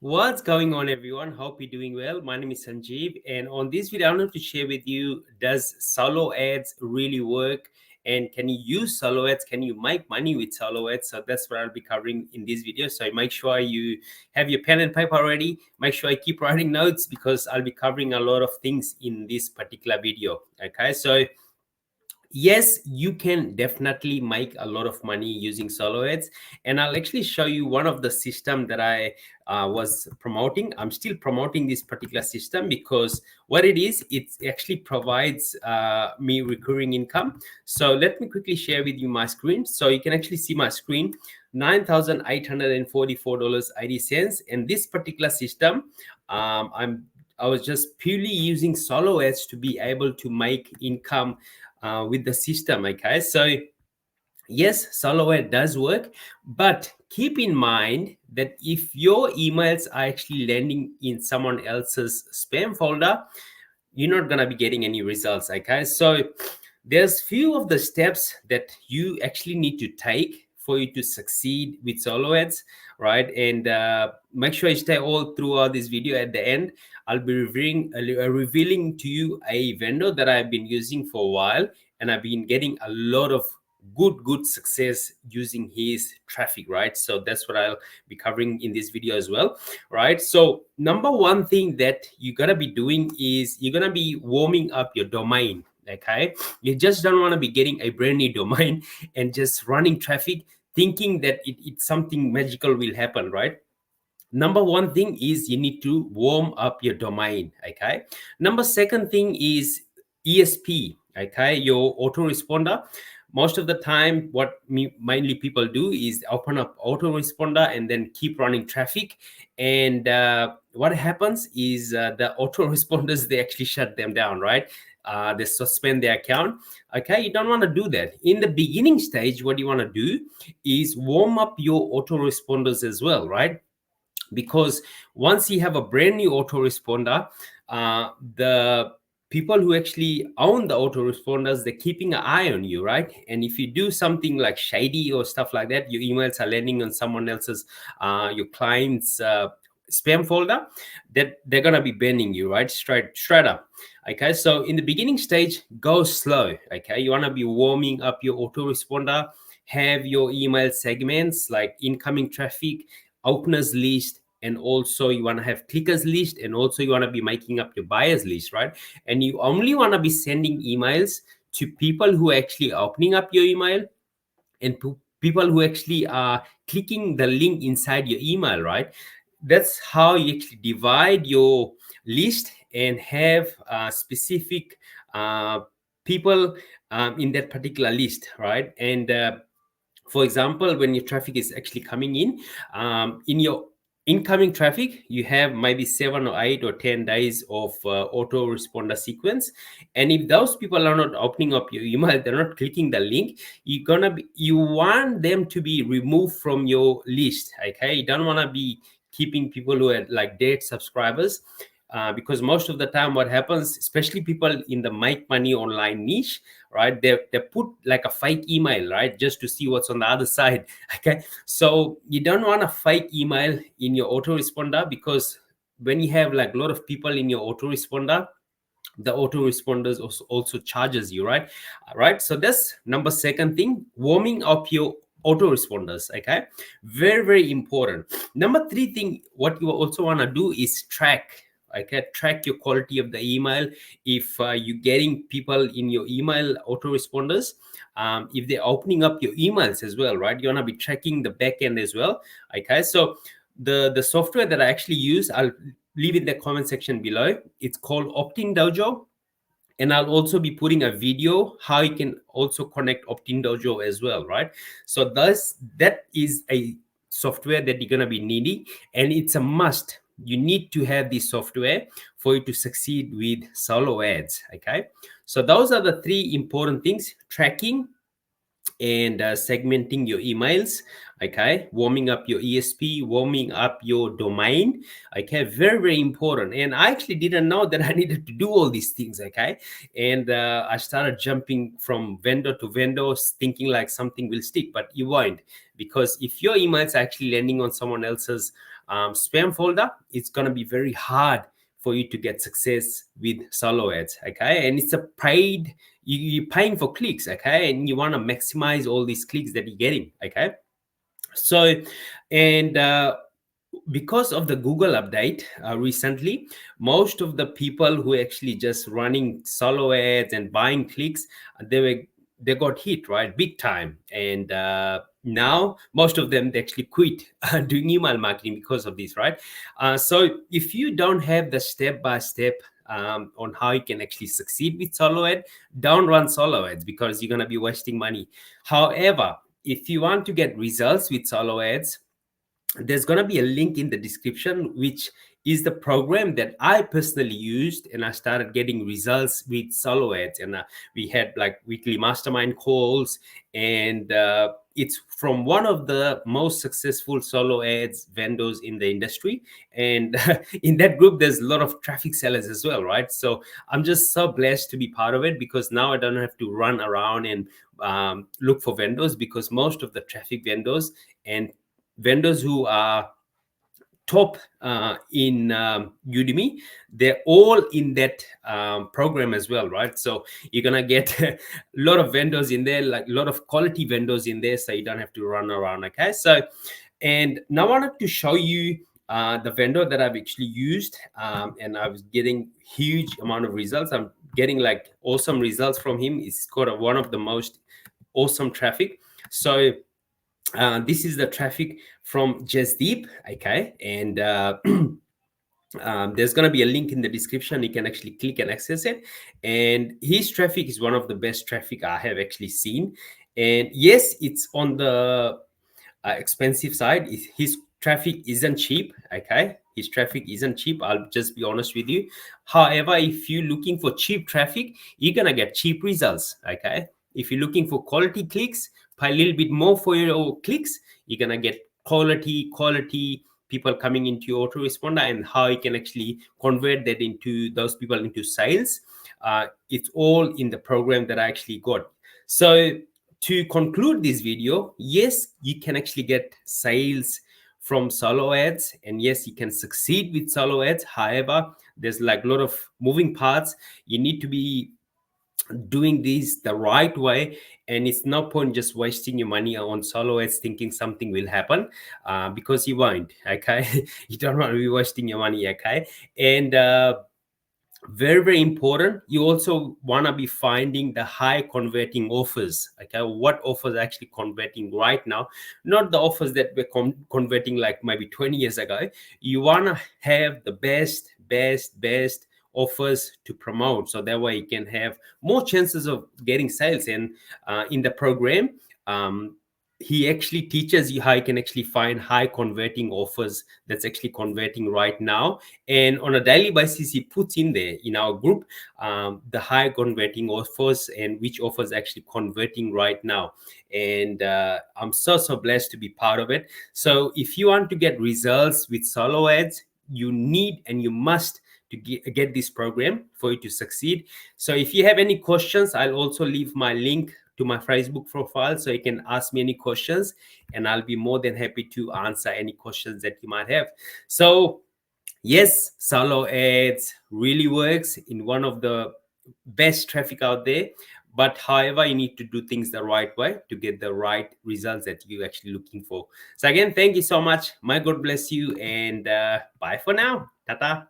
What's going on, everyone? Hope you're doing well. My name is Sanjeev, and on this video, I want to share with you: does solo ads really work? And can you use solo ads? Can you make money with solo ads? So that's what I'll be covering in this video. So make sure you have your pen and paper ready. Make sure I keep writing notes because I'll be covering a lot of things in this particular video. Okay, so yes, you can definitely make a lot of money using solo ads, and I'll actually show you one of the system that I was promoting. I'm still promoting this particular system because what it is, it actually provides me recurring income. So let me quickly share with you my screen so you can actually see my screen. $9,844.80, and this particular system, I was just purely using solo ads to be able to make income with the system. Okay, so yes, solo ad does work, but keep in mind that if your emails are actually landing in someone else's spam folder, you're not going to be getting any results. Okay, so there's few of the steps that you actually need to take for you to succeed with solo ads, right? And make sure you stay all throughout this video. At the end, I'll be revealing to you a vendor that I've been using for a while, and I've been getting a lot of good success using his traffic, right? So that's what I'll be covering in this video as well, right? So number one thing that you're gonna be doing is you're gonna be warming up your domain. Okay, you just don't want to be getting a brand new domain and just running traffic thinking that it's something magical will happen, right? Number one thing is you need to warm up your domain. Okay, number second thing is ESP. Okay, your autoresponder. Most of the time what mainly people do is open up autoresponder and then keep running traffic, and what happens is the autoresponders, they actually shut them down, right? They suspend their account. Okay, you don't want to do that. In the beginning stage, what you want to do is warm up your autoresponders as well, right? Because once you have a brand new autoresponder, the people who actually own the autoresponders, they're keeping an eye on you, right? And if you do something like shady or stuff like that, your emails are landing on someone else's, your client's spam folder, that they're gonna be banning you, right? Straight up. Okay, so in the beginning stage, go slow. Okay, you want to be warming up your autoresponder, have your email segments like incoming traffic, openers list, and also you want to have clickers list, and also you want to be making up your buyers list, right? And you only want to be sending emails to people who are actually opening up your email, and people who actually are clicking the link inside your email, right? That's how you actually divide your list and have specific people in that particular list, right? And for example, when your traffic is actually coming in your incoming traffic, you have maybe 7 or 8 or 10 days of autoresponder sequence. And if those people are not opening up your email, they're not clicking the link, you want them to be removed from your list. Okay, you don't want to be keeping people who are like dead subscribers, because most of the time what happens, especially people in the make money online niche, right, they put like a fake email, right, just to see what's on the other side. Okay, so you don't want a fake email in your autoresponder, because when you have like a lot of people in your autoresponder, the autoresponders also charges you, right? Right, so that's number second thing, warming up your autoresponders. Okay, very important. Number three thing, what you also want to do is track. Okay, track your quality of the email. If you're getting people in your email autoresponders, if they're opening up your emails as well, right, you want to be tracking the back end as well. Okay, so the software that I actually use, I'll leave in the comment section below. It's called Optindojo, and I'll also be putting a video how you can also connect Optindojo as well, right? So that is a software that you're gonna be needing, and it's a must. You need to have this software for you to succeed with solo ads. Okay, so those are the three important things: tracking and segmenting your emails. Okay, warming up your ESP, warming up your domain. Okay, very, very important. And I actually didn't know that I needed to do all these things. Okay, and I started jumping from vendor to vendor, thinking like something will stick, but you won't, because if your email is actually landing on someone else's spam folder, it's going to be very hard for you to get success with solo ads. Okay, and it's a paid, you're paying for clicks. Okay, and you want to maximize all these clicks that you're getting. Okay, so, and because of the Google update recently, most of the people who actually just running solo ads and buying clicks, they got hit right big time, and now most of them, they actually quit doing email marketing because of this, right? So if you don't have the step by step on how you can actually succeed with solo ad, don't run solo ads, because you're going to be wasting money. However, if you want to get results with solo ads, there's going to be a link in the description, which is the program that I personally used, and I started getting results with solo ads. And we had like weekly mastermind calls, and it's from one of the most successful solo ads vendors in the industry. And in that group, there's a lot of traffic sellers as well, right? So I'm just so blessed to be part of it, because now I don't have to run around and look for vendors, because most of the traffic vendors and vendors who are top in Udemy, they're all in that program as well, right? So you're gonna get a lot of vendors in there, like a lot of quality vendors in there, so you don't have to run around. Okay, so, and now I wanted to show you the vendor that I've actually used, and I was getting huge amount of results. I'm getting like awesome results from him. It's got one of the most awesome traffic. So this is the traffic from Jasdeep. Okay, and there's going to be a link in the description. You can actually click and access it, and his traffic is one of the best traffic I have actually seen. And yes, it's on the expensive side. His traffic isn't cheap. Okay, his traffic isn't cheap, I'll just be honest with you. However, if you're looking for cheap traffic, you're gonna get cheap results. Okay, if you're looking for quality clicks, pay a little bit more for your clicks, you're gonna get quality people coming into your autoresponder. And how you can actually convert that into those people into sales, it's all in the program that I actually got. So to conclude this video, yes, you can actually get sales from solo ads, and yes, you can succeed with solo ads. However, there's like a lot of moving parts. You need to be doing this the right way, and it's no point just wasting your money on solo ads thinking something will happen, because you won't. Okay, you don't want to be wasting your money. Okay, and very, very important, you also want to be finding the high converting offers. Okay, what offers are actually converting right now, not the offers that were converting like maybe 20 years ago. You want to have the best offers to promote, so that way you can have more chances of getting sales. And in the program, he actually teaches you how you can actually find high converting offers that's actually converting right now. And on a daily basis, he puts in there in our group the high converting offers and which offers actually converting right now. And I'm so blessed to be part of it. So if you want to get results with solo ads, you need and you must to get this program for you to succeed. So if you have any questions, I'll also leave my link to my Facebook profile, so you can ask me any questions, and I'll be more than happy to answer any questions that you might have. So yes, solo ads really works in one of the best traffic out there. But however, you need to do things the right way to get the right results that you're actually looking for. So again, thank you so much. My God bless you, and bye for now. Tata.